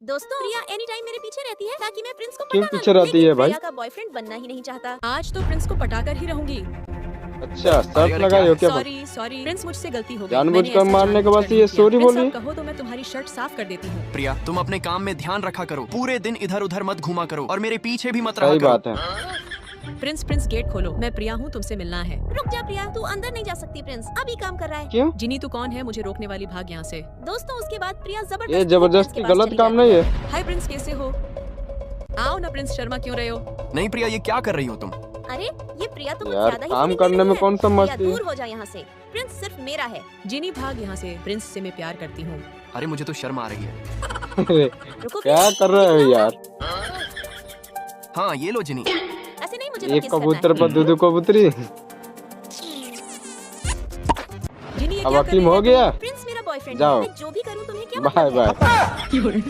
दोस्तों प्रिया any time मेरे पीछे रहती है ताकि मैं प्रिंस को क्यों पटा ना पीछे लूं, रहती लेकिन है भाई? प्रिया का बॉयफ्रेंड बनना ही नहीं चाहता। आज तो प्रिंस को पटा कर ही रहूंगी। अच्छा शर्त लगाई हो क्या? सॉरी सॉरी प्रिंस, मुझसे गलती हो गई। जानबूझकर मैंने ऐसा मारने के बाद जानबूझकर ये नहीं किया। सॉरी प्रिंस, बोली? आप कहो तो मैं तुम्हारी शर्ट साफ कर देती हूँ। प्रिया, तुम अपने काम में ध्यान रखा करो, पूरे दिन इधर उधर मत घूमा करो और मेरे पीछे भी मत रहा सही करो। बात है। प्रिंस प्रिंस गेट खोलो, मैं प्रिया हूँ, तुमसे मिलना है। रुक जा प्रिया, तू अंदर नहीं जा सकती, प्रिंस अभी काम कर रहा है। क्यों? जिनी तू कौन है मुझे रोकने वाली, भाग यहाँ से। दोस्तों उसके बाद प्रिया ये जबरदस्ती जबरदस्ती गलत काम नहीं है। हाय प्रिंस, कैसे हो? आओ ना प्रिंस, शर्मा क्यों रहे हो? नहीं प्रिया, ये क्या कर रही हो तुम? अरे ये प्रिया तो कुछ यार, ज्यादा ही काम फीलिंग करने ले रही में है। कौन सा प्रिया, मस्ती है? दूर हो जा यहाँ से, प्रिंस सिर्फ मेरा है। जिनी भाग यहाँ से, प्रिंस से मैं प्यार करती हूँ। अरे मुझे तो शर्म आ रही है। रुको क्या प्रिया, कर रहे हो यार? हाँ ये लो जिनी। ऐसे नहीं, मुझे तो एक kiss करना कबूतर है। पर दो कबूतरी। जिनी ये अब क्या कर हकीम रही हो है? गया। प्रिंस मेरा बॉयफ्रेंड जाओ। है, मैं जो भी करूँ तुम्हें क्या बाय मतलब है? बाय।